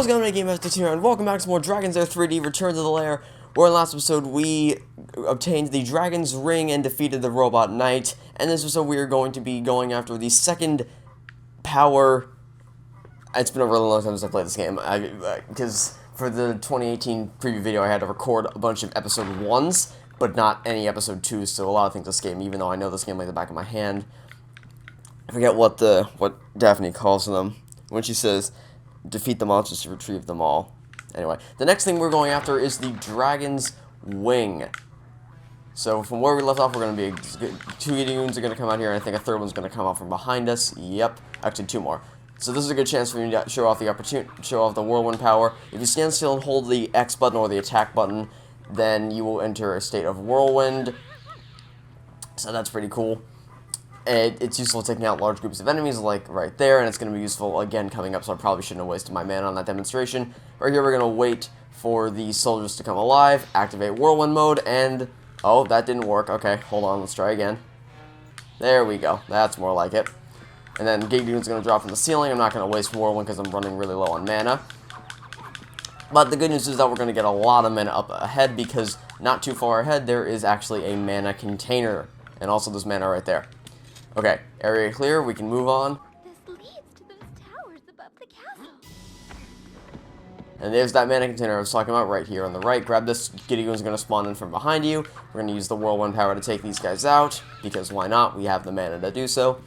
How's it going, my Game Masters here, and welcome back to more Dragon's Lair 3D Return to the Lair, where in the last episode we obtained the Dragon's Ring and defeated the Robot Knight, and this episode we are going to be going after the second power. It's been a really long time since I played this game, because for the 2018 preview video I had to record a bunch of episode 1s, but not any episode 2s, so a lot of things this game, even though I know this game like the back of my hand. I forget what Daphne calls them when she says defeat the monsters to retrieve them all. Anyway, the next thing we're going after is the Dragon's Wing. So from where we left off, we're going to be two Gideons are going to come out here, and I think a third one's going to come out from behind us. Yep, actually two more. So this is a good chance for you to show off the whirlwind power. If you stand still and hold the X button or the attack button, then you will enter a state of whirlwind. So that's pretty cool. It's useful taking out large groups of enemies, like right there, and it's going to be useful again coming up, so I probably shouldn't have wasted my mana on that demonstration. Right here, we're going to wait for the soldiers to come alive, activate whirlwind mode, and... oh, that didn't work. Okay, hold on, let's try again. There we go. That's more like it. And then Gideon's going to drop from the ceiling. I'm not going to waste whirlwind because I'm running really low on mana. But the good news is that we're going to get a lot of mana up ahead, because not too far ahead, there is actually a mana container. And also there's mana right there. Okay, area clear, we can move on. This leads to those towers above the castle. And there's that mana container I was talking about right here on the right. Grab this, Gideon's going to spawn in from behind you. We're going to use the whirlwind power to take these guys out, because why not? We have the mana to do so.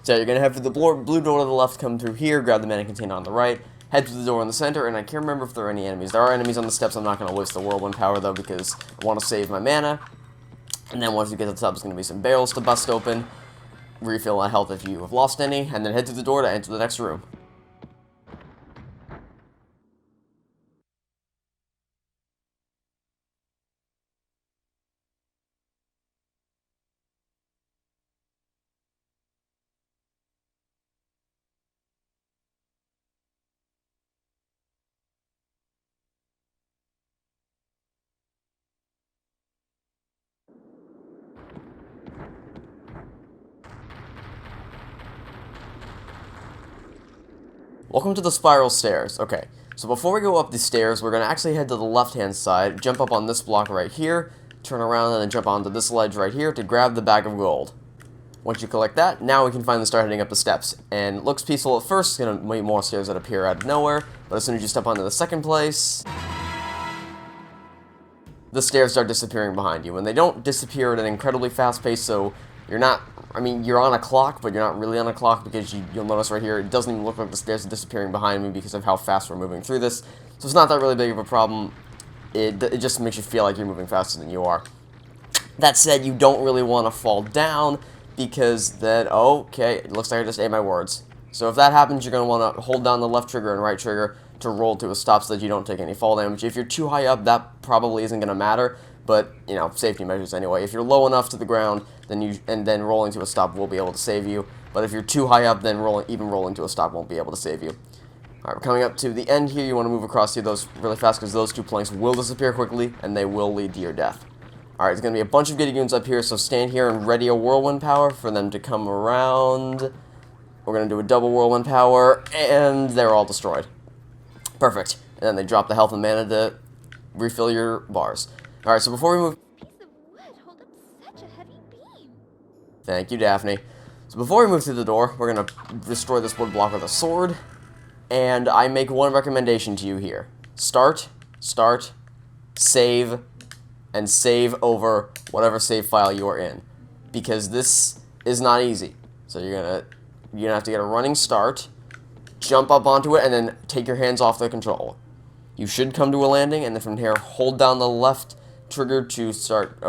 So you're going to head for the blue door to the left, come through here, grab the mana container on the right, head to the door in the center, and I can't remember if there are any enemies. There are enemies on the steps. I'm not going to waste the whirlwind power, though, because I want to save my mana. And then once you get to the top, there's going to be some barrels to bust open. Refill on health if you have lost any, and then head to the door to enter the next room. Welcome to the spiral stairs. Okay, so before we go up the stairs, we're going to actually head to the left-hand side, jump up on this block right here, turn around, and then jump onto this ledge right here to grab the bag of gold. Once you collect that, now we can finally start heading up the steps. And it looks peaceful at first, it's going to be more stairs that appear out of nowhere, but as soon as you step onto the second place, the stairs start disappearing behind you. And they don't disappear at an incredibly fast pace, so you're not... I mean, you're on a clock, but you're not really on a clock, because you'll notice right here, it doesn't even look like the stairs are disappearing behind me because of how fast we're moving through this. So it's not that really big of a problem. It just makes you feel like you're moving faster than you are. That said, you don't really want to fall down, because then, okay, it looks like I just ate my words. So if that happens, you're going to want to hold down the left trigger and right trigger to roll to a stop so that you don't take any fall damage. If you're too high up, that probably isn't going to matter. But, you know, safety measures anyway. If you're low enough to the ground, then rolling to a stop will be able to save you. But if you're too high up, then even rolling to a stop won't be able to save you. Alright, we're coming up to the end here. You want to move across here those really fast, because those two planks will disappear quickly, and they will lead to your death. Alright, there's going to be a bunch of Gideons up here, so stand here and ready a whirlwind power for them to come around. We're going to do a double whirlwind power, and they're all destroyed. Perfect. And then they drop the health and mana to refill your bars. Alright, so before we move... This piece of wood hold up such a heavy beam. Thank you, Daphne. So before we move through the door, we're going to destroy this wood block with a sword. And I make one recommendation to you here. Start, save, and save over whatever save file you are in. Because this is not easy. So you're gonna have to get a running start, jump up onto it, and then take your hands off the controller. You should come to a landing, and then from here, hold down the left trigger to start,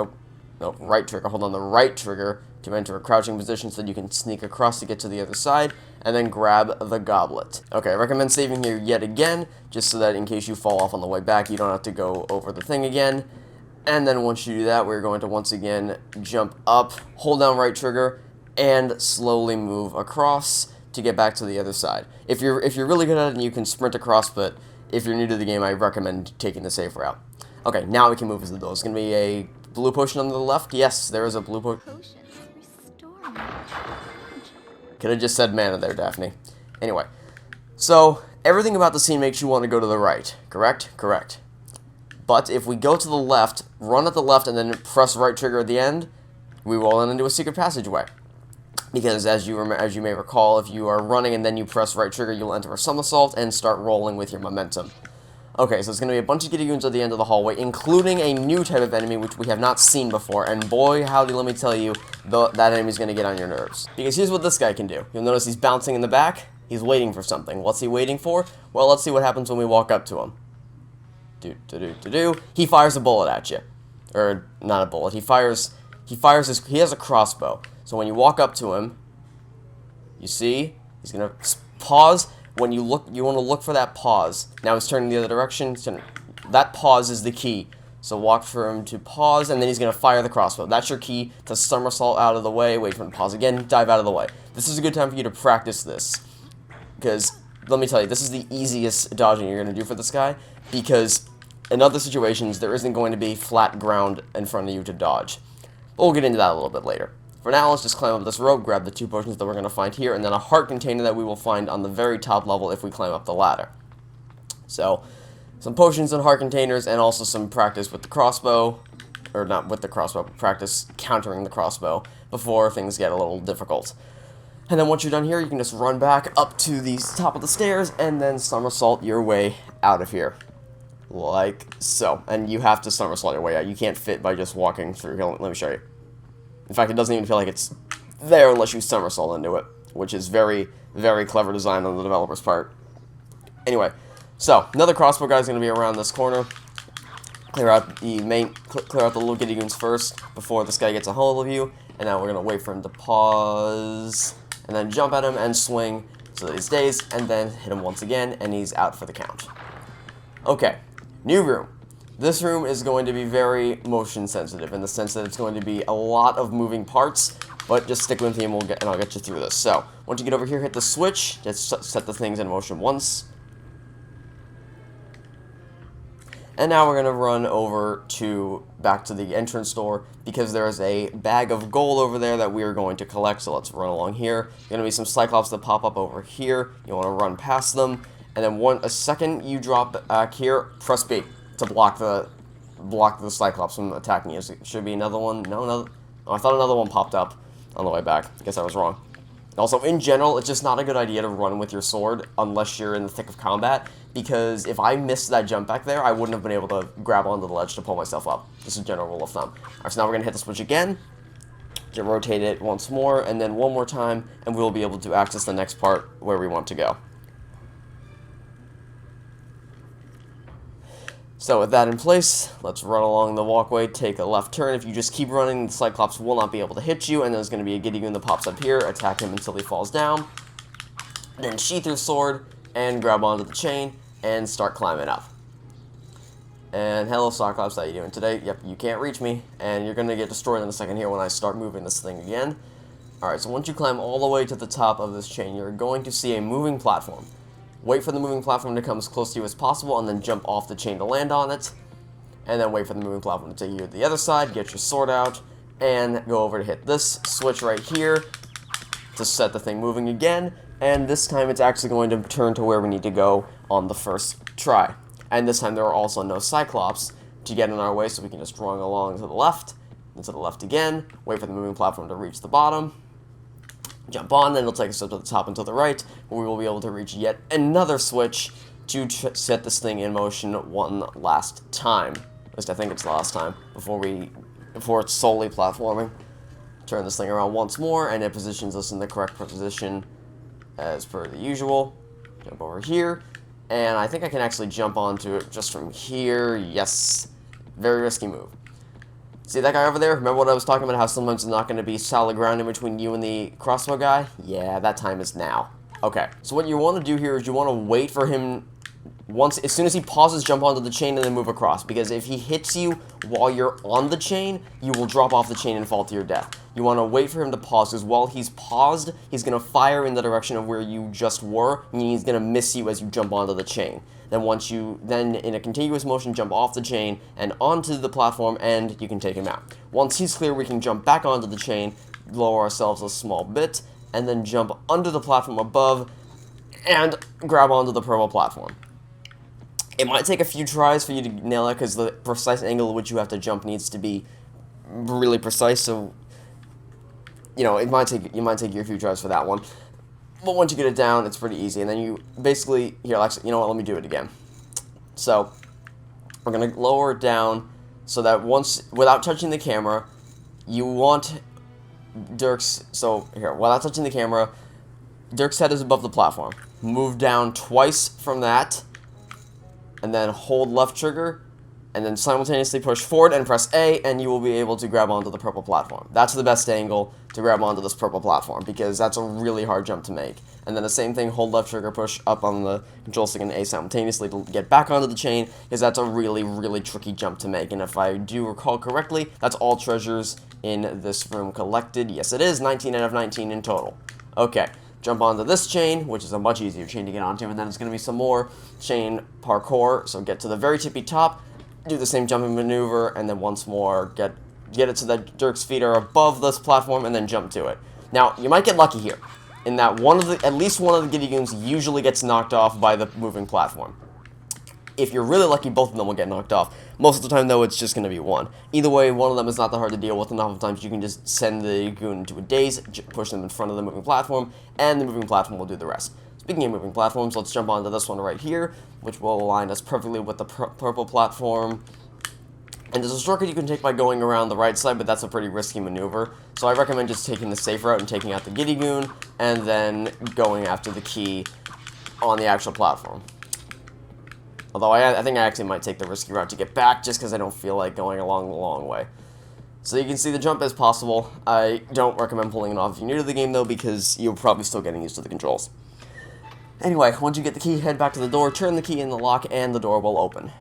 right trigger, hold on the right trigger to enter a crouching position so that you can sneak across to get to the other side, and then grab the goblet. Okay, I recommend saving here yet again, just so that in case you fall off on the way back, you don't have to go over the thing again. And then once you do that, we're going to once again jump up, hold down right trigger, and slowly move across to get back to the other side. If you're really good at it, you can sprint across, but if you're new to the game, I recommend taking the safe route. Okay, now we can move into the door. There's going to be a blue potion on the left. Yes, there is a blue potion. Potions restore me. Could have just said mana there, Daphne. Anyway, so Everything about the scene makes you want to go to the right, correct? Correct. But if we go to the left, run at the left, and then press right trigger at the end, we roll into a secret passageway. Because as you may recall, if you are running and then you press right trigger, you'll enter a somersault and start rolling with your momentum. Okay, so it's going to be a bunch of Giddy-Goons at the end of the hallway, including a new type of enemy which we have not seen before, and boy howdy, let me tell you, that enemy's going to get on your nerves. Because here's what this guy can do. You'll notice he's bouncing in the back, he's waiting for something. What's he waiting for? Well, let's see what happens when we walk up to him. He fires a bullet at you. Or, not a bullet, he has a crossbow. So when you walk up to him, you see, he's going to pause. When you look, you want to look for that pause. Now he's turning the other direction. That pause is the key. So walk for him to pause, and then he's going to fire the crossbow. That's your key to somersault out of the way, wait for him to pause again, dive out of the way. This is a good time for you to practice this. Because, let me tell you, this is the easiest dodging you're going to do for this guy. Because in other situations, there isn't going to be flat ground in front of you to dodge. But we'll get into that a little bit later. For now, let's just climb up this rope, grab the 2 potions that we're going to find here, and then a heart container that we will find on the very top level if we climb up the ladder. So, some potions and heart containers, and also some practice with the crossbow, or not with the crossbow, but practice countering the crossbow before things get a little difficult. And then once you're done here, you can just run back up to the top of the stairs, and then somersault your way out of here. Like so. And you have to somersault your way out. You can't fit by just walking through. Let me show you. In fact, it doesn't even feel like it's there unless you somersault into it, which is very, very clever design on the developer's part. Anyway, so another crossbow guy is going to be around this corner. Clear out the little Giddy-Goons first before this guy gets a hold of you, and now we're going to wait for him to pause, and then jump at him and swing so that he's dazed, and then hit him once again, and he's out for the count. Okay, new room. This room is going to be very motion sensitive in the sense that it's going to be a lot of moving parts, but just stick with me and I'll get you through this. So, once you get over here, hit the switch, just set the things in motion once. And now we're going to run over back to the entrance door because there is a bag of gold over there that we are going to collect, so let's run along here. There's going to be some Cyclops that pop up over here. You want to run past them, and then a second you drop back here, press B to block the Cyclops from attacking you. Should be another one. No, oh, I thought another one popped up on the way back. I guess I was wrong. Also, in general, it's just not a good idea to run with your sword unless you're in the thick of combat, because if I missed that jump back there, I wouldn't have been able to grab onto the ledge to pull myself up. This is a general rule of thumb. Alright, so now we're going to hit the switch again, rotate it once more, and then one more time, and we'll be able to access the next part where we want to go. So with that in place, let's run along the walkway, take a left turn. If you just keep running, the Cyclops will not be able to hit you, and there's going to be a Giddy-Goon that pops up here, attack him until he falls down, then sheath your sword, and grab onto the chain, and start climbing up. And hello Cyclops, how you doing today? Yep, you can't reach me, and you're going to get destroyed in a second here when I start moving this thing again. Alright, so once you climb all the way to the top of this chain, you're going to see a moving platform. Wait for the moving platform to come as close to you as possible, and then jump off the chain to land on it. And then wait for the moving platform to take you to the other side, get your sword out, and go over to hit this switch right here to set the thing moving again. And this time it's actually going to turn to where we need to go on the first try. And this time there are also no Cyclops to get in our way, so we can just run along to the left, and to the left again, wait for the moving platform to reach the bottom, jump on, then it'll take us up to the top and to the right, where we will be able to reach yet another switch to set this thing in motion one last time. At least I think it's the last time, before it's solely platforming. Turn this thing around once more, and it positions us in the correct position as per the usual. Jump over here, and I think I can actually jump onto it just from here. Yes. Very risky move. See that guy over there? Remember what I was talking about, how sometimes there's not going to be solid ground in between you and the crossbow guy? Yeah, that time is now. Okay, so what you want to do here is you want to wait for him as soon as he pauses, jump onto the chain and then move across, because if he hits you while you're on the chain, you will drop off the chain and fall to your death. You want to wait for him to pause, because while he's paused, he's going to fire in the direction of where you just were, and he's going to miss you as you jump onto the chain. Then in a continuous motion, jump off the chain and onto the platform, and you can take him out. Once he's clear, we can jump back onto the chain, lower ourselves a small bit, and then jump under the platform above, and grab onto the purple platform. It might take a few tries for you to nail it, because the precise angle at which you have to jump needs to be really precise, so, you know, it might take you a few tries for that one. But once you get it down, it's pretty easy, and then you basically, here, actually, you know what, let me do it again. So, we're going to lower it down, so that once, without touching the camera, you want Dirk's, so, here, without touching the camera, Dirk's head is above the platform. Move down twice from that, and then hold left trigger, and then simultaneously push forward and press A, and you will be able to grab onto the purple platform. That's the best angle to grab onto this purple platform, because that's a really hard jump to make. And then the same thing, hold left trigger, push up on the control stick and A simultaneously to get back onto the chain, because that's a really, really tricky jump to make. And if I do recall correctly, that's all treasures in this room collected. Yes, it is, 19 out of 19 in total. Okay. Jump onto this chain, which is a much easier chain to get onto, and then it's going to be some more chain parkour, so get to the very tippy top, do the same jumping maneuver, and then once more, get it so that Dirk's feet are above this platform, and then jump to it. Now, you might get lucky here, in that at least one of the Giddy Goons usually gets knocked off by the moving platform. If you're really lucky, both of them will get knocked off. Most of the time, though, it's just going to be one. Either way, one of them is not that hard to deal with. Enough of times you can just send the goon into a daze, push them in front of the moving platform, and the moving platform will do the rest. Speaking of moving platforms, let's jump onto this one right here, which will align us perfectly with the purple platform. And there's a shortcut you can take by going around the right side, but that's a pretty risky maneuver. So I recommend just taking the safe route and taking out the Giddy Goon, and then going after the key on the actual platform. Although I think I actually might take the risky route to get back, just because I don't feel like going along the long way. So you can see the jump is possible. I don't recommend pulling it off if you're new to the game, though, because you're probably still getting used to the controls. Anyway, once you get the key, head back to the door, turn the key in the lock, and the door will open.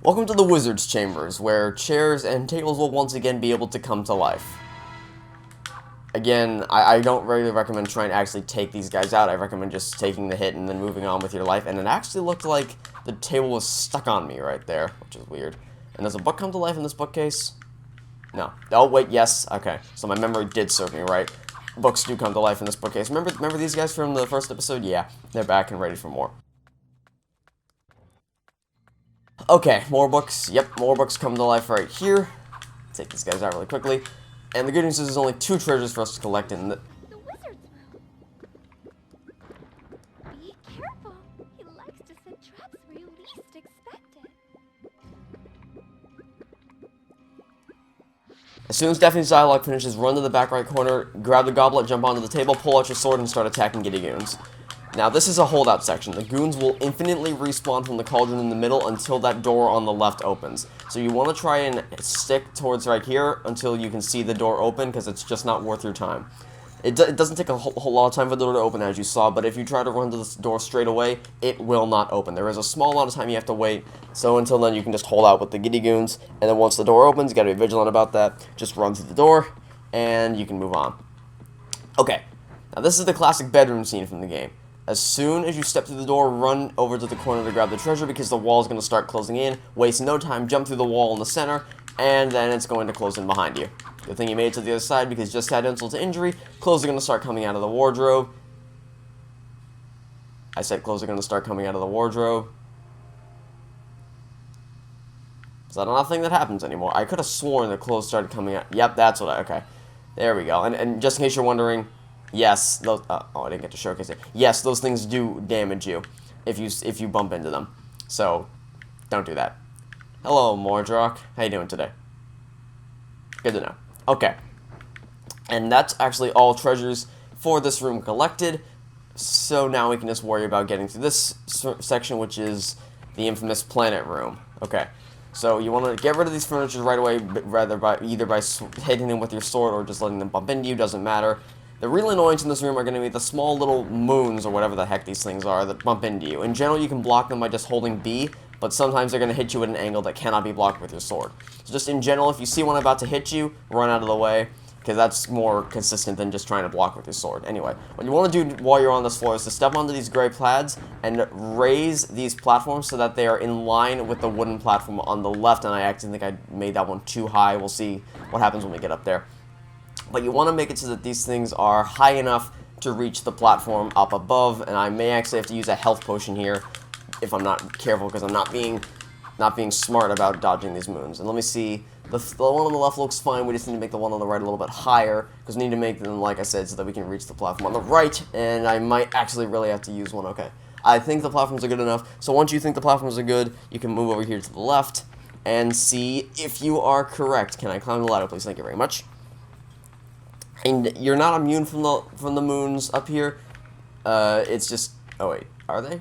Welcome to the Wizard's Chambers, where chairs and tables will once again be able to come to life. Again, I don't really recommend trying to actually take these guys out. I recommend just taking the hit and then moving on with your life. And it actually looked like the table was stuck on me right there, which is weird. And does a book come to life in this bookcase? No. Oh, wait, yes. Okay. So my memory did serve me right. Books do come to life in this bookcase. Remember these guys from the first episode? Yeah. They're back and ready for more. Okay, more books. Yep, more books come to life right here. Take these guys out really quickly. And the good news is there's only 2 treasures for us to collect in the wizard's room. Be careful. He likes to set traps where you least expect it. As soon as Daphne's dialogue finishes, run to the back right corner, grab the goblet, jump onto the table, pull out your sword, and start attacking Giddy Goons. Now, this is a holdout section. The goons will infinitely respawn from the cauldron in the middle until that door on the left opens. So you want to try and stick towards right here until you can see the door open, because it's just not worth your time. It doesn't take a whole lot of time for the door to open, as you saw, but if you try to run to this door straight away, it will not open. There is a small amount of time you have to wait, so until then you can just hold out with the Giddy Goons, and then once the door opens, you gotta be vigilant about that. Just run through the door, and you can move on. Okay, now this is the classic bedroom scene from the game. As soon as you step through the door, run over to the corner to grab the treasure, because the wall is going to start closing in. Waste no time, jump through the wall in the center, and then it's going to close in behind you. Good thing you made it to the other side, because just had insult to injury, clothes are going to start coming out of the wardrobe. I said clothes are going to start coming out of the wardrobe. Is that not a thing that happens anymore? I could have sworn the clothes started coming out. Yep, that's what okay. There we go. And just in case you're wondering, yes, those, oh, I didn't get to showcase it. Yes, those things do damage you if you bump into them. So, don't do that. Hello, Mordroc. How you doing today? Good to know. Okay. And that's actually all treasures for this room collected. So now we can just worry about getting to this section, which is the infamous planet room. Okay. So you want to get rid of these furniture right away, either by hitting them with your sword or just letting them bump into you, doesn't matter. The real annoyance in this room are going to be the small little moons, or whatever the heck these things are, that bump into you. In general, you can block them by just holding B, but sometimes they're going to hit you at an angle that cannot be blocked with your sword. So just in general, if you see one about to hit you, run out of the way, because that's more consistent than just trying to block with your sword. Anyway, what you want to do while you're on this floor is to step onto these gray plaids and raise these platforms so that they are in line with the wooden platform on the left, and I actually think I made that one too high. We'll see what happens when we get up there. But you want to make it so that these things are high enough to reach the platform up above, and I may actually have to use a health potion here if I'm not careful, because I'm not being smart about dodging these moons. And let me see. The one on the left looks fine. We just need to make the one on the right a little bit higher, because we need to make them, like I said, so that we can reach the platform on the right, and I might actually really have to use one. Okay. I think the platforms are good enough, so once you think the platforms are good, you can move over here to the left and see if you are correct. Can I climb the ladder, please? Thank you very much. And you're not immune from the moons up here. It's just... Oh, wait. Are they?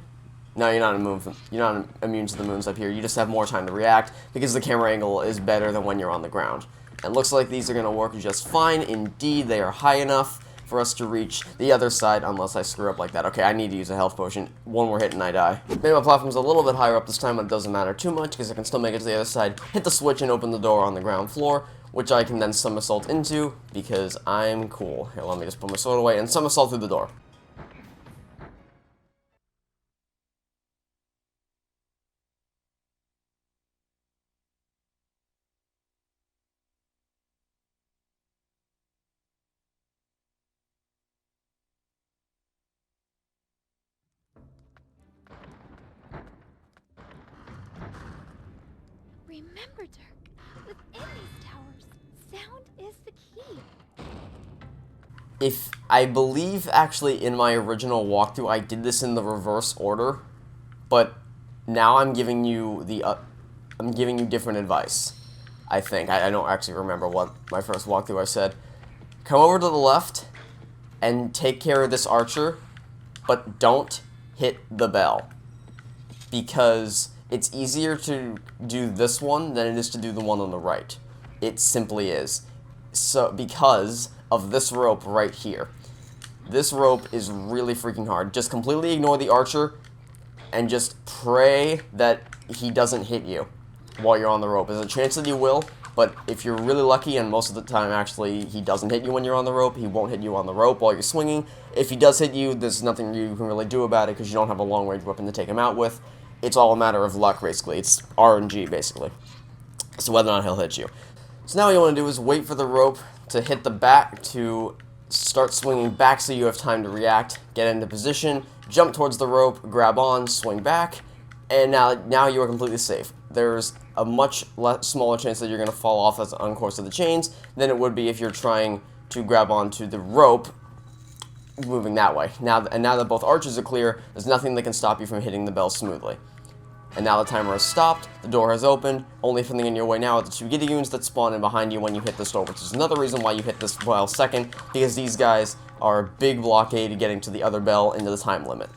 No, you're not immune to the moons up here. You just have more time to react because the camera angle is better than when you're on the ground. And it looks like these are going to work just fine. Indeed, they are high enough for us to reach the other side, unless I screw up like that. Okay, I need to use a health potion. One more hit and I die. Maybe my platform's a little bit higher up this time, but it doesn't matter too much because I can still make it to the other side, hit the switch, and open the door on the ground floor, which I can then somersault into because I'm cool. Here, let me just put my sword away and somersault through the door. Remember, Dirk, within these towers, sound is the key. I believe, actually, in my original walkthrough, I did this in the reverse order, but now I'm giving you different advice, I think. I don't actually remember what my first walkthrough I said. Come over to the left and take care of this archer, but don't hit the bell, because it's easier to do this one than it is to do the one on the right. It simply is. So, because of this rope right here. This rope is really freaking hard. Just completely ignore the archer and just pray that he doesn't hit you while you're on the rope. There's a chance that he will, but if you're really lucky, and most of the time actually he doesn't hit you when you're on the rope, he won't hit you on the rope while you're swinging. If he does hit you, there's nothing you can really do about it because you don't have a long range weapon to take him out with. It's all a matter of luck, basically. It's RNG, basically. So whether or not he'll hit you. So now what you want to do is wait for the rope to hit the back, to start swinging back so you have time to react, get into position, jump towards the rope, grab on, swing back, and now you are completely safe. There's a much smaller chance that you're going to fall off as uncourse of the chains than it would be if you're trying to grab onto the rope moving that way. Now that both arches are clear, there's nothing that can stop you from hitting the bell smoothly. And now the timer has stopped, the door has opened, only thing in your way now are the two Gideons that spawn in behind you when you hit this door, which is another reason why you hit this bell second, because these guys are a big blockade getting to the other bell into the time limit.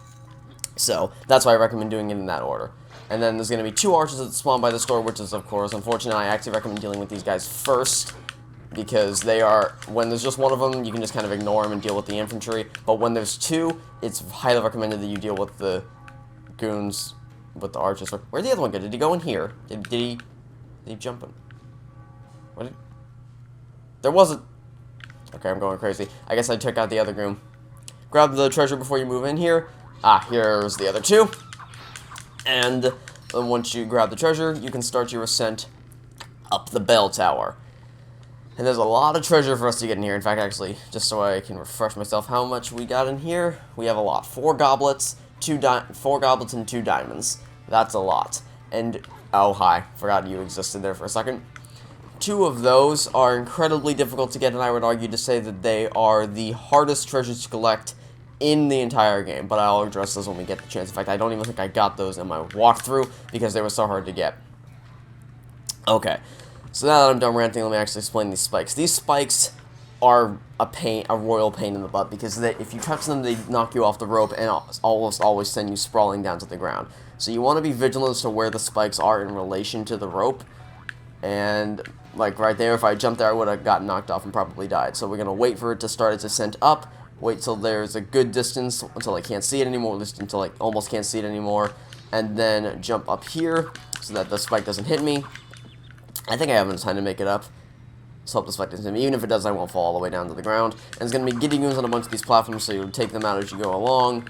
So, that's why I recommend doing it in that order. And then there's going to be two archers that spawn by this door, which is, of course, unfortunate. I actually recommend dealing with these guys first, because they are, when there's just one of them, you can just kind of ignore them and deal with the infantry, but when there's two, it's highly recommended that you deal with the goons, with the archers. Where'd the other one go? Did he go in here? Did he jump in? What there wasn't... Okay, I'm going crazy. I guess I took out the other goon. Grab the treasure before you move in here. Ah, here's the other two. And then once you grab the treasure, you can start your ascent up the bell tower. And there's a lot of treasure for us to get in here. In fact, actually, just so I can refresh myself how much we got in here, we have a lot. 4 goblets, 4 goblets and 2 diamonds. That's a lot. And, oh hi, forgot you existed there for a second. 2 of those are incredibly difficult to get, and I would argue to say that they are the hardest treasures to collect in the entire game, but I'll address those when we get the chance. In fact, I don't even think I got those in my walkthrough because they were so hard to get. Okay, so now that I'm done ranting, let me actually explain these spikes. These spikes are a royal pain in the butt, because if you touch them, they knock you off the rope and almost always send you sprawling down to the ground. So you want to be vigilant as to where the spikes are in relation to the rope, and like right there, if I jumped there, I would have gotten knocked off and probably died. So we're going to wait for it to start its ascent up, wait till there's a good distance, until I can't see it anymore, until I almost can't see it anymore, and then jump up here so that the spike doesn't hit me. I think I have enough time to make it up. So hope the spike doesn't hit me. Even if it does, I won't fall all the way down to the ground. And it's going to be getting you on a bunch of these platforms, so you'll take them out as you go along.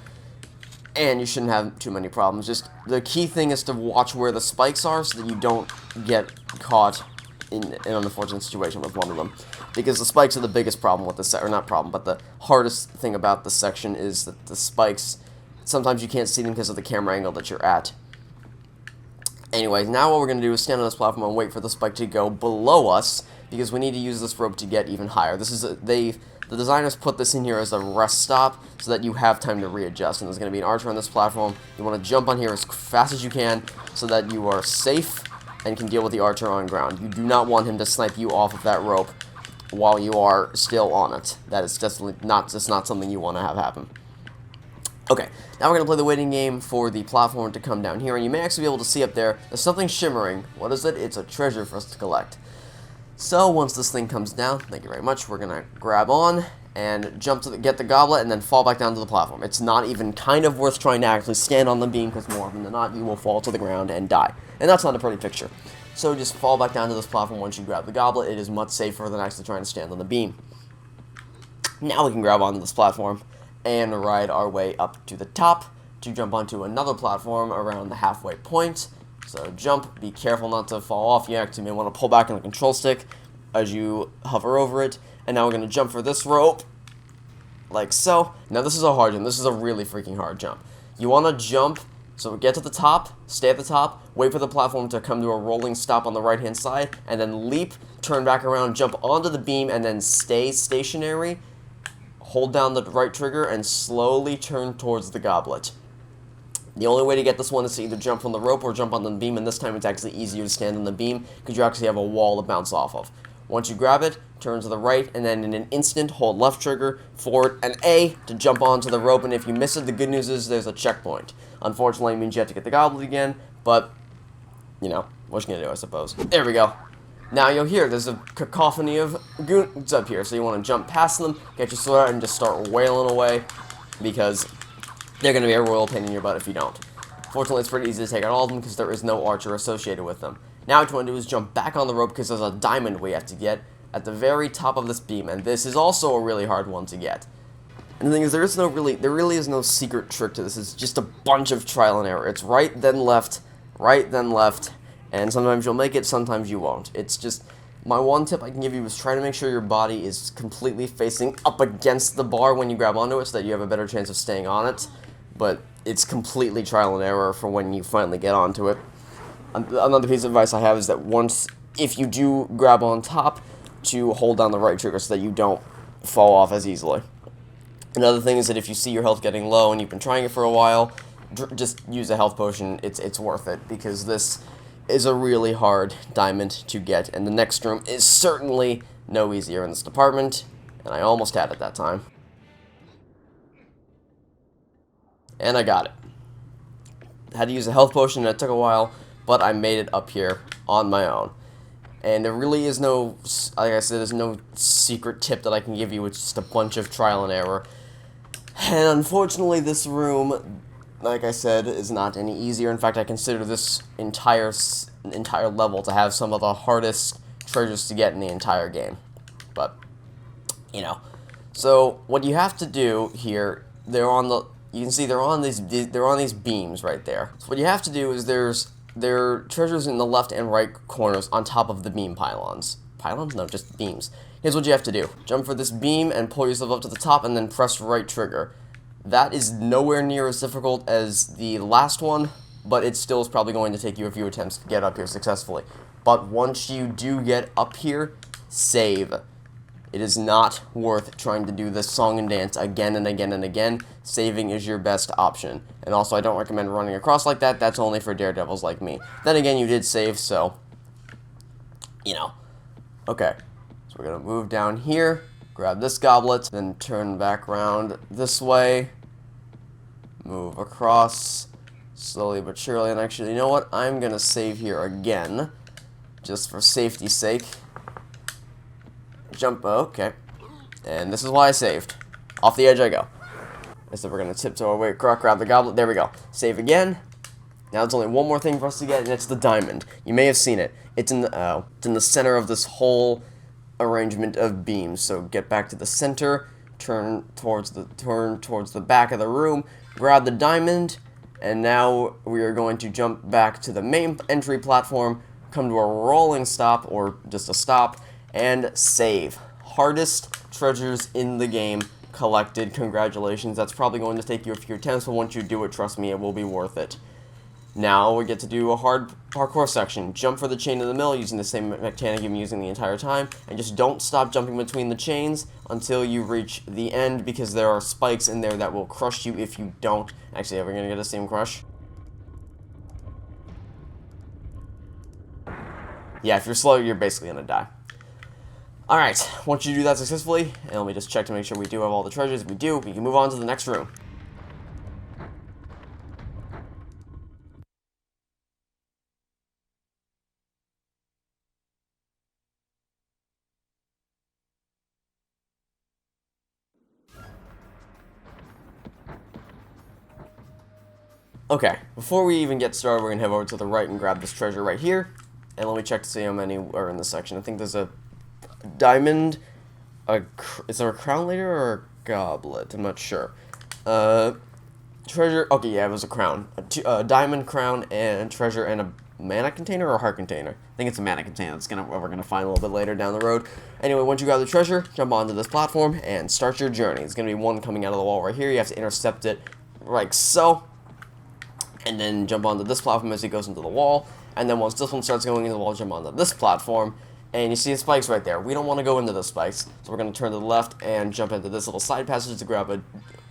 And you shouldn't have too many problems. Just the key thing is to watch where the spikes are so that you don't get caught in an unfortunate situation with one of them. Because the spikes are the biggest problem with this, or not problem, but the hardest thing about this section is that the spikes, sometimes you can't see them because of the camera angle that you're at. Anyways, now what we're going to do is stand on this platform and wait for the spike to go below us, because we need to use this rope to get even higher. This is the designers put this in here as a rest stop so that you have time to readjust. And there's going to be an archer on this platform. You want to jump on here as fast as you can so that you are safe and can deal with the archer on ground. You do not want him to snipe you off of that rope while you are still on it. That is definitely not something you want to have happen. Okay, now we're going to play the waiting game for the platform to come down here, and you may actually be able to see up there, there's something shimmering. What is it? It's a treasure for us to collect. So, once this thing comes down, thank you very much, we're going to grab on and jump to get the goblet and then fall back down to the platform. It's not even kind of worth trying to actually stand on the beam, because more often than not, you will fall to the ground and die. And that's not a pretty picture. So just fall back down to this platform once you grab the goblet. It is much safer than actually trying to stand on the beam. Now we can grab onto this platform and ride our way up to the top to jump onto another platform around the halfway point. So jump, be careful not to fall off. You actually may want to pull back on the control stick as you hover over it. And now we're going to jump for this rope, like so. Now this is a hard jump. This is a really freaking hard jump. You want to jump, so get to the top, stay at the top, wait for the platform to come to a rolling stop on the right-hand side, and then leap, turn back around, jump onto the beam, and then stay stationary. Hold down the right trigger and slowly turn towards the goblet. The only way to get this one is to either jump from the rope or jump on the beam, and this time it's actually easier to stand on the beam because you actually have a wall to bounce off of. Once you grab it, turn to the right, and then in an instant, hold left trigger, forward, and A to jump onto the rope, and if you miss it, the good news is there's a checkpoint. Unfortunately, it means you have to get the goblet again, but, you know, what you gonna do, I suppose. There we go. Now you'll hear there's a cacophony of goons up here, so you want to jump past them, get your sword out, and just start wailing away, because they're going to be a royal pain in your butt if you don't. Fortunately, it's pretty easy to take out all of them because there is no archer associated with them. Now what you want to do is jump back on the rope because there's a diamond we have to get at the very top of this beam, and this is also a really hard one to get. And the thing is, there really is no secret trick to this. It's just a bunch of trial and error. It's right, then left, and sometimes you'll make it, sometimes you won't. It's just, my one tip I can give you is try to make sure your body is completely facing up against the bar when you grab onto it so that you have a better chance of staying on it. But it's completely trial and error for when you finally get onto it. Another piece of advice I have is that if you do grab on top, to hold down the right trigger so that you don't fall off as easily. Another thing is that if you see your health getting low and you've been trying it for a while, just use a health potion. It's worth it, because this is a really hard diamond to get, and the next room is certainly no easier in this department, and I almost had it that time. And I got it. I had to use a health potion, and it took a while, but I made it up here on my own. And there really is no, like I said, there's no secret tip that I can give you. It's just a bunch of trial and error. And unfortunately, this room, like I said, is not any easier. In fact, I consider this entire level to have some of the hardest treasures to get in the entire game. But, you know. So, what you have to do here, you can see they're on these beams right there. So what you have to do is there are treasures in the left and right corners on top of the beam pylons. Pylons? No, just beams. Here's what you have to do. Jump for this beam and pull yourself up to the top and then press right trigger. That is nowhere near as difficult as the last one, but it still is probably going to take you a few attempts to get up here successfully. But once you do get up here, save. It is not worth trying to do this song and dance again and again and again. Saving is your best option. And also, I don't recommend running across like that. That's only for daredevils like me. Then again, you did save, so, you know. Okay, so we're going to move down here, grab this goblet, then turn back around this way, move across, slowly but surely. And actually, you know what? I'm going to save here again, just for safety's sake. Jump, okay. And this is why I saved. Off the edge I go. So we're going to tiptoe our way across, grab the goblet, there we go. Save again. Now there's only one more thing for us to get, and it's the diamond. You may have seen it. It's in the center of this whole arrangement of beams. So get back to the center, turn towards the back of the room, grab the diamond, and now we are going to jump back to the main entry platform, come to a rolling stop, or just a stop, and save. Hardest treasures in the game collected. Congratulations. That's probably going to take you a few attempts, but once you do it, trust me, it will be worth it. Now we get to do a hard parkour section. Jump for the chain in the middle using the same mechanic you've been using the entire time, and just don't stop jumping between the chains until you reach the end, because there are spikes in there that will crush you if you don't. Actually, are we gonna get a steam crush? Yeah, if you're slow, you're basically gonna die. Alright, once you do that successfully, and let me just check to make sure we do have all the treasures. If we do, we can move on to the next room. Okay, before we even get started, we're going to head over to the right and grab this treasure right here. And let me check to see how many are in this section. I think there's a diamond, is there a crown later or a goblet? I'm not sure. Treasure, okay, yeah, it was a crown. A diamond crown and treasure and a mana container or a heart container. I think it's a mana container. That's what we're going to find a little bit later down the road. Anyway, once you grab the treasure, jump onto this platform and start your journey. There's going to be one coming out of the wall right here. You have to intercept it like so. And then jump onto this platform as it goes into the wall. And then once this one starts going into the wall, jump onto this platform. And you see the spikes right there. We don't want to go into the spikes. So we're going to turn to the left and jump into this little side passage to grab a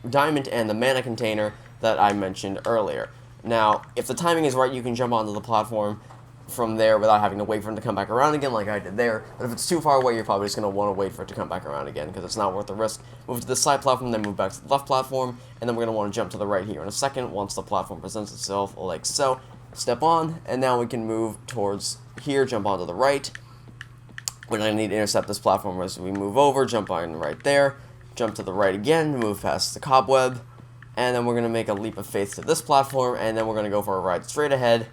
diamond and the mana container that I mentioned earlier. Now, if the timing is right, you can jump onto the platform from there without having to wait for it to come back around again like I did there. But if it's too far away, you're probably just going to want to wait for it to come back around again because it's not worth the risk. Move to the side platform, then move back to the left platform, and then we're going to want to jump to the right here in a second once the platform presents itself like so. Step on, and now we can move towards here, jump onto the right. We're going to need to intercept this platform as we move over, jump on right there, jump to the right again, move past the cobweb, and then we're going to make a leap of faith to this platform, and then we're going to go for a ride straight ahead.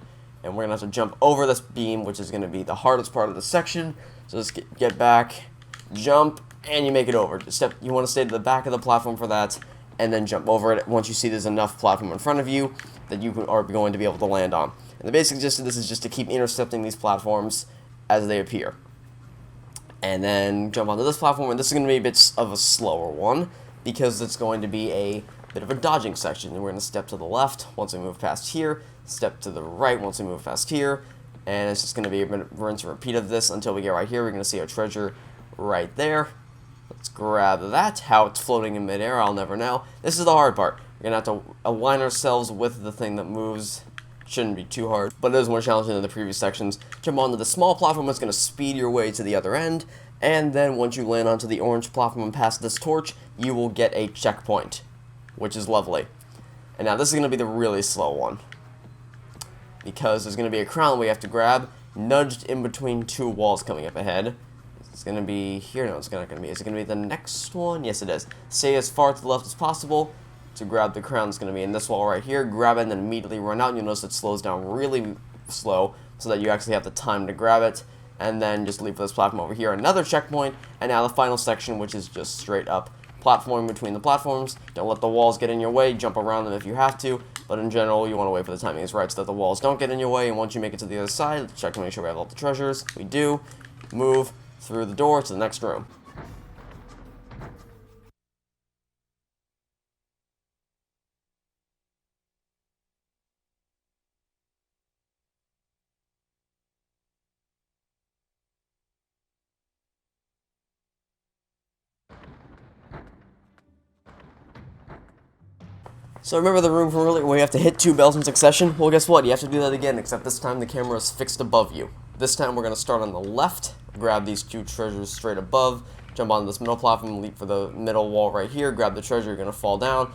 And we're going to have to jump over this beam, which is going to be the hardest part of the section. So just get back, jump, and you make it over. You want to stay to the back of the platform for that, and then jump over it once you see there's enough platform in front of you that you are going to be able to land on. And the basic gist of this is just to keep intercepting these platforms as they appear. And then jump onto this platform, and this is going to be a bit of a slower one, because it's going to be a bit of a dodging section. And we're going to step to the left once we move past here, step to the right once we move past here, and it's just going to be a rinse and repeat of this until we get right here. We're going to see our treasure right there. Let's grab that. How it's floating in midair, I'll never know. This is the hard part. We're going to have to align ourselves with the thing that moves. Shouldn't be too hard, but it is more challenging than the previous sections. Jump onto the small platform that's going to speed your way to the other end, and then once you land onto the orange platform and pass this torch, you will get a checkpoint, which is lovely. And now this is going to be the really slow one, because there's going to be a crown we have to grab, nudged in between two walls coming up ahead. It's going to be here. No, it's not going to be. Is it going to be the next one? Yes, it is. Stay as far to the left as possible. To grab the crown, it's going to be in this wall right here. Grab it and then immediately run out. And you'll notice it slows down really slow so that you actually have the time to grab it. And then just leave this platform over here. Another checkpoint. And now the final section, which is just straight up platform between the platforms. Don't let the walls get in your way. Jump around them if you have to. But in general, you want to wait for the timing is right so that the walls don't get in your way. And once you make it to the other side, check to make sure we have all the treasures. We do. Move through the door to the next room. So remember the room from earlier where you have to hit 2 bells in succession? Well, guess what? You have to do that again, except this time the camera is fixed above you. This time we're going to start on the left, grab these 2 treasures straight above, jump onto this middle platform, leap for the middle wall right here, grab the treasure, you're going to fall down,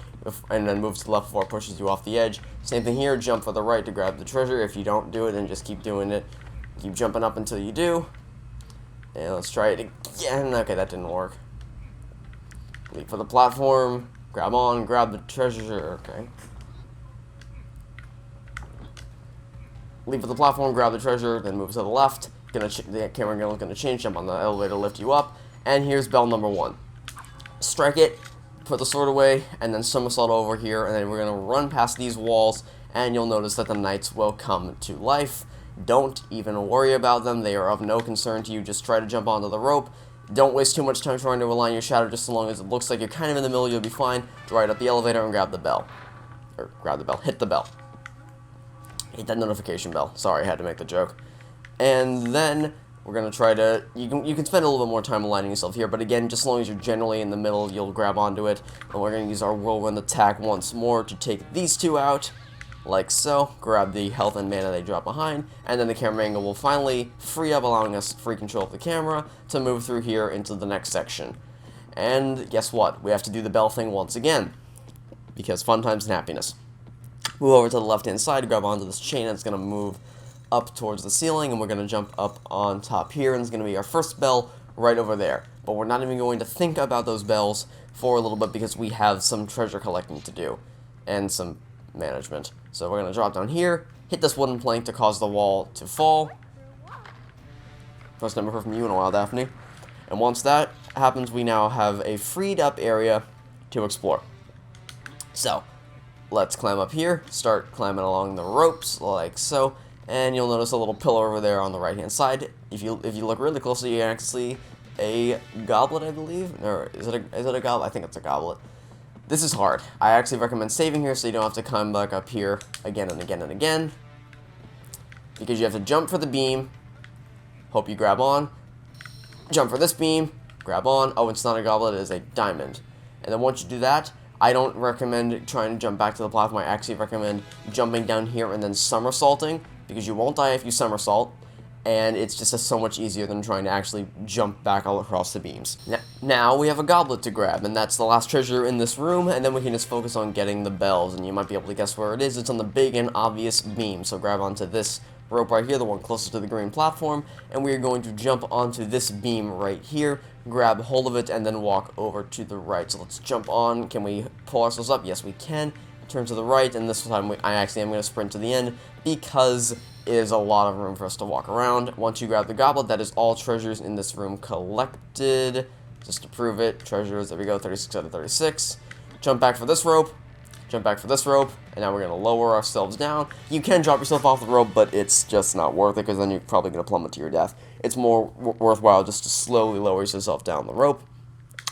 and then move to the left before it pushes you off the edge. Same thing here, jump for the right to grab the treasure. If you don't do it, then just keep doing it. Keep jumping up until you do. And let's try it again. Okay, that didn't work. Leap for the platform. Grab the treasure, okay. leave at the platform, grab the treasure, then move to the left. The camera angle is going to change, jump on the elevator, lift you up. And here's bell number 1. Strike it, put the sword away, and then somersault over here, and then we're going to run past these walls, and you'll notice that the knights will come to life. Don't even worry about them, they are of no concern to you, just try to jump onto the rope. Don't waste too much time trying to align your shadow, just as long as it looks like you're kind of in the middle, you'll be fine. Right up the elevator and grab the bell. Or, grab the bell, hit the bell. Hit that notification bell. Sorry, I had to make the joke. And then we're going to try to, you can spend a little bit more time aligning yourself here, but again, just as long as you're generally in the middle, you'll grab onto it. And we're going to use our whirlwind attack once more to take these two out, like so. Grab the health and mana they drop behind, and then the camera angle will finally free up, allowing us free control of the camera to move through here into the next section. And guess what? We have to do the bell thing once again, because fun times and happiness. Move over to the left-hand side, grab onto this chain, and it's going to move up towards the ceiling, and we're going to jump up on top here, and it's going to be our first bell right over there. But we're not even going to think about those bells for a little bit because we have some treasure collecting to do and some management. So we're going to drop down here, hit this wooden plank to cause the wall to fall. First time I've heard from you in a while, Daphne. And once that happens, we now have a freed up area to explore. So let's climb up here, start climbing along the ropes like so. And you'll notice a little pillar over there on the right-hand side. If you look really closely, you can actually see a goblet, I believe. Or is it a goblet? I think it's a goblet. This is hard. I actually recommend saving here so you don't have to climb back up here again and again and again. Because you have to jump for the beam. Hope you grab on. Jump for this beam. Grab on. Oh, it's not a goblet, it is a diamond. And then once you do that, I don't recommend trying to jump back to the platform. I actually recommend jumping down here and then somersaulting, because you won't die if you somersault, and it's just so much easier than trying to actually jump back all across the beams. Now we have a goblet to grab, and that's the last treasure in this room, and then we can just focus on getting the bells, and you might be able to guess where it is. It's on the big and obvious beam, so grab onto this rope right here, the one closest to the green platform, and we are going to jump onto this beam right here, grab hold of it, and then walk over to the right. So let's jump on. Can we pull ourselves up? Yes, we can. Turn to the right, and this time I actually am going to sprint to the end because it is a lot of room for us to walk around. Once you grab the goblet, that is all treasures in this room collected. Just to prove it, treasures, there we go, 36 out of 36. Jump back for this rope, jump back for this rope, and now we're going to lower ourselves down. You can drop yourself off the rope, but it's just not worth it because then you're probably going to plummet to your death. It's more worthwhile just to slowly lower yourself down the rope,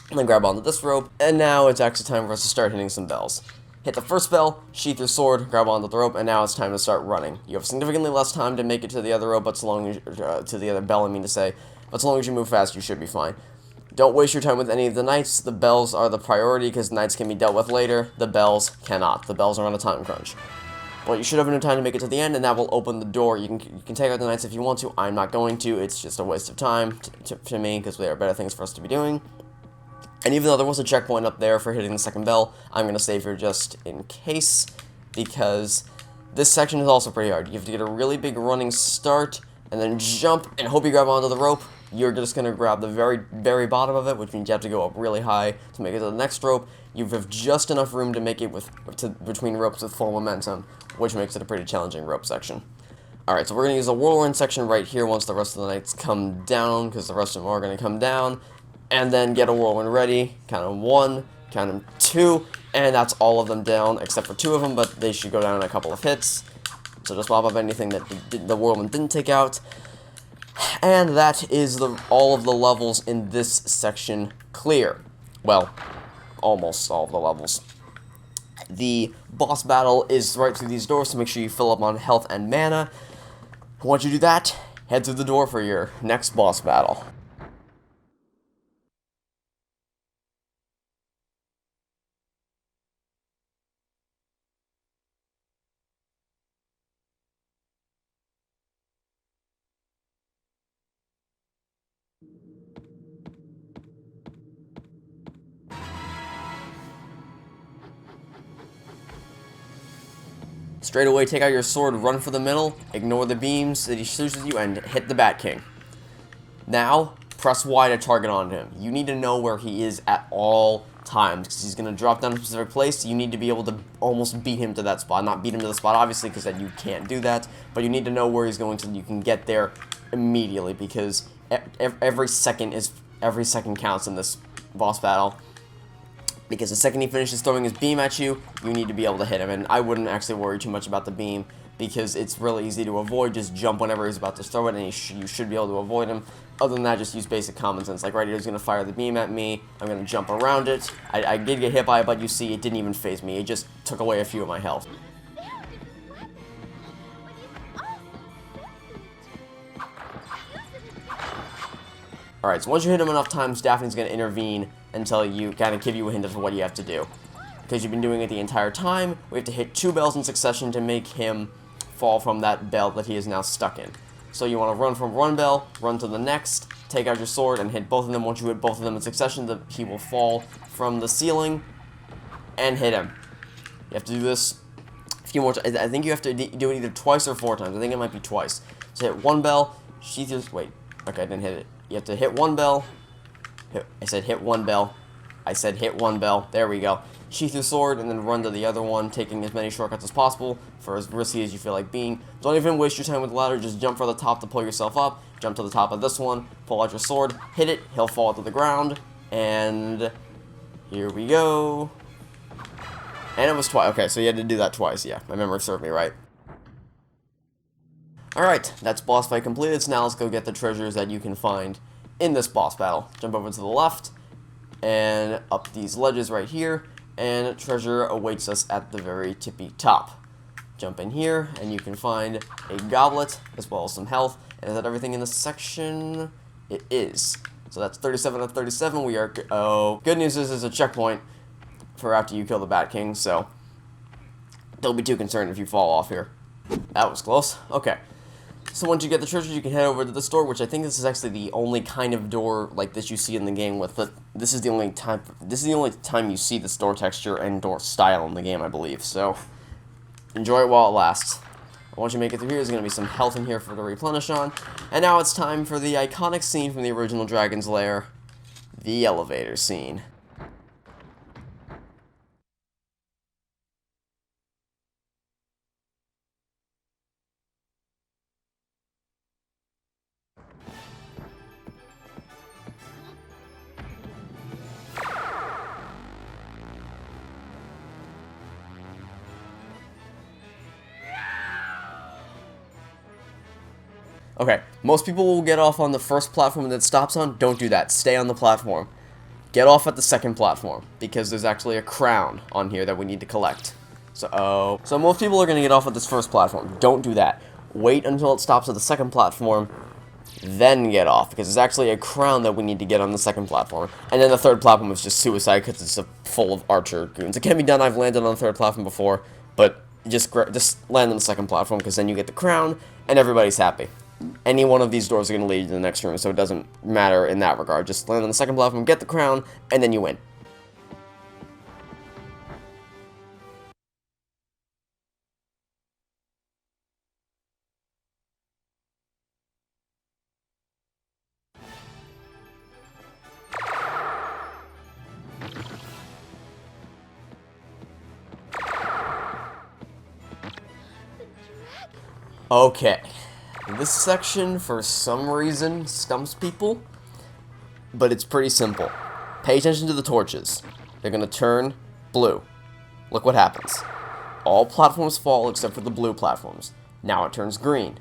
and then grab onto this rope, and now it's actually time for us to start hitting some bells. Hit the first bell, sheath your sword, grab onto the rope, and now it's time to start running. You have significantly less time to make it to the other rope, but so long as, to the other bell, I mean to say, but so long as you move fast, you should be fine. Don't waste your time with any of the knights. The bells are the priority because knights can be dealt with later. The bells cannot. The bells are on a time crunch. But you should have enough time to make it to the end, and that will open the door. You can take out the knights if you want to. I'm not going to. It's just a waste of time to me because there are better things for us to be doing. And even though there was a checkpoint up there for hitting the second bell, I'm going to save here just in case, because this section is also pretty hard. You have to get a really big running start, and then jump, and hope you grab onto the rope. You're just going to grab the very, very bottom of it, which means you have to go up really high to make it to the next rope. You have just enough room to make it between ropes with full momentum, which makes it a pretty challenging rope section. Alright, so we're going to use a whirlwind section right here once the rest of the knights come down, because the rest of them are going to come down. And then get a whirlwind ready, count them 1, count them 2, and that's all of them down, except for 2 of them, but they should go down in a couple of hits. So just mop up anything that the whirlwind didn't take out. And that is all of the levels in this section clear. Well, almost all of the levels. The boss battle is right through these doors, so make sure you fill up on health and mana. Once you do that, head through the door for your next boss battle. Straight away, take out your sword, run for the middle, ignore the beams that he shoots at you, and hit the Bat King. Now, press Y to target on him. You need to know where he is at all times, because he's going to drop down a specific place. You need to be able to almost beat him to that spot. Not beat him to the spot, obviously, because then you can't do that, but you need to know where he's going so that you can get there immediately, because every second counts in this boss battle. Because the second he finishes throwing his beam at you, you need to be able to hit him. And I wouldn't actually worry too much about the beam, because it's really easy to avoid. Just jump whenever he's about to throw it, and you should be able to avoid him. Other than that, just use basic common sense. Like right here, he's going to fire the beam at me. I'm going to jump around it. I did get hit by it, but you see, it didn't even phase me. It just took away a few of my health. Alright, so once you hit him enough times, Daphne's going to intervene and tell you, kind of give you a hint of what you have to do. Because you've been doing it the entire time, we have to hit 2 bells in succession to make him fall from that bell that he is now stuck in. So you want to run from one bell, run to the next, take out your sword, and hit both of them. Once you hit both of them in succession, he will fall from the ceiling and hit him. You have to do this a few more times. I think you have to do it either twice or 4 times. I think it might be twice. So hit 1 bell, sheath your... Wait, okay, I didn't hit it. You have to hit 1 bell. I said hit 1 bell. I said hit 1 bell. There we go. Sheath your sword and then run to the other one, taking as many shortcuts as possible for as risky as you feel like being. Don't even waste your time with the ladder. Just jump for the top to pull yourself up. Jump to the top of this one. Pull out your sword. Hit it. He'll fall to the ground. And here we go. And it was twice. Okay, so you had to do that twice. Yeah, my memory served me right. Alright, that's boss fight completed, so now let's go get the treasures that you can find in this boss battle. Jump over to the left, and up these ledges right here, and treasure awaits us at the very tippy top. Jump in here, and you can find a goblet, as well as some health. And is that everything in this section? It is. So that's 37 of 37, we are... Oh, good news is there's a checkpoint for after you kill the Bat King, so don't be too concerned if you fall off here. That was close. Okay. So once you get the treasures, you can head over to the store, which I think this is actually the only kind of door like this you see in the game with. But this is the only time you see the store texture and door style in the game, I believe. So enjoy it while it lasts. Once you make it through here, there's going to be some health in here for to replenish on. And now it's time for the iconic scene from the original Dragon's Lair, the elevator scene. Okay, most people will get off on the first platform that it stops on. Don't do that. Stay on the platform. Get off at the second platform, because there's actually a crown on here that we need to collect. So most people are going to get off at this first platform. Don't do that. Wait until it stops at the second platform, then get off, because there's actually a crown that we need to get on the second platform. And then the third platform is just suicide, because it's full of archer goons. It can be done. I've landed on the third platform before, but just land on the second platform, because then you get the crown, and everybody's happy. Any one of these doors are going to lead you to the next room, so it doesn't matter in that regard. Just land on the second platform, get the crown, and then you win. Okay. This section, for some reason, stumps people, but it's pretty simple. Pay attention to the torches. They're going to turn blue. Look what happens. All platforms fall except for the blue platforms. Now it turns green.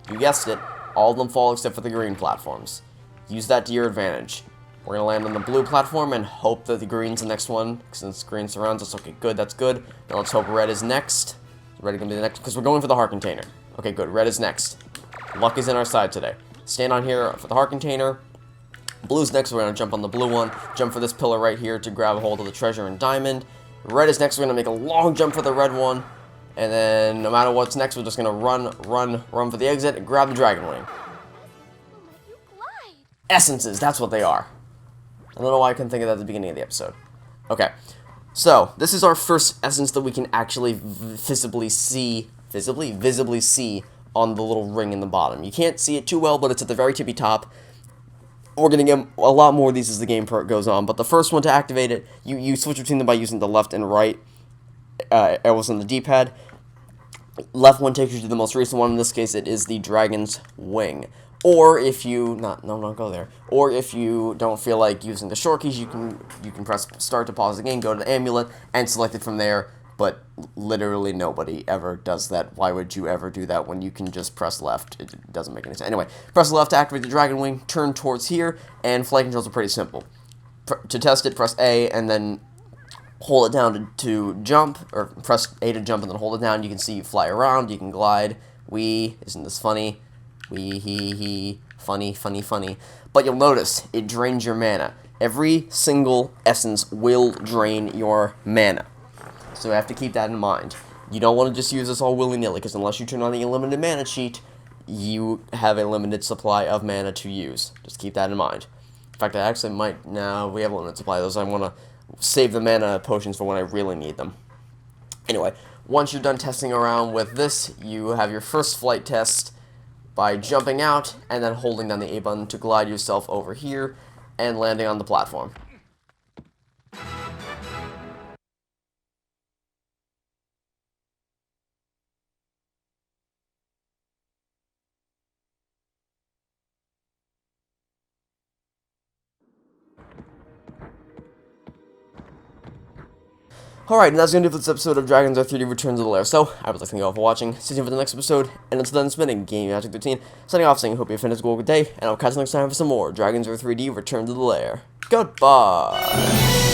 You guessed it, all of them fall except for the green platforms. Use that to your advantage. We're going to land on the blue platform and hope that the green's the next one, since green surrounds us. Okay, good, that's good. Now let's hope red is next. Red is going to be the next, because we're going for the heart container. Okay, good, red is next. Luck is in our side today. Stand on here for the heart container. Blue's next, we're going to jump on the blue one. Jump for this pillar right here to grab a hold of the treasure and diamond. Red is next, we're going to make a long jump for the red one. And then, no matter what's next, we're just going to run for the exit and grab the dragon wing. Essences, that's what they are. I don't know why I couldn't think of that at the beginning of the episode. Okay, so this is our first essence that we can actually visibly see on the little ring in the bottom. You can't see it too well, but it's at the very tippy top. We're going to get a lot more of these as the game goes on, but the first one to activate it, you switch between them by using the left and right arrows on the D-pad. Left one takes you to the most recent one. In this case, it is the Dragon's Wing. Or if you don't go there. Or if you don't feel like using the short keys, you can press start to pause the game, go to the amulet, and select it from there. But literally nobody ever does that. Why would you ever do that when you can just press left? It doesn't make any sense. Anyway, press left to activate the Dragon Wing, turn towards here, and flight controls are pretty simple. To test it, press A, and then hold it down to jump, or press A to jump and then hold it down. You can see you fly around, you can glide. Isn't this funny? Funny. But you'll notice, it drains your mana. Every single essence will drain your mana. So you have to keep that in mind. You don't want to just use this all willy-nilly, because unless you turn on the unlimited mana cheat, you have a limited supply of mana to use. Just keep that in mind. In fact, I actually might, now we have a limited supply of those. I want to save the mana potions for when I really need them. Anyway, once you're done testing around with this, you have your first flight test by jumping out and then holding down the A button to glide yourself over here and landing on the platform. Alright, and that's going to do for this episode of Dragons Are 3D Return to the Lair. So, I would like to thank you all for watching. Stay tuned for the next episode, and until then, it's been Game Magic 13. Signing off, saying, hope you have a fantastic day, and I'll catch you next time for some more Dragons Are 3D Return to the Lair. Goodbye!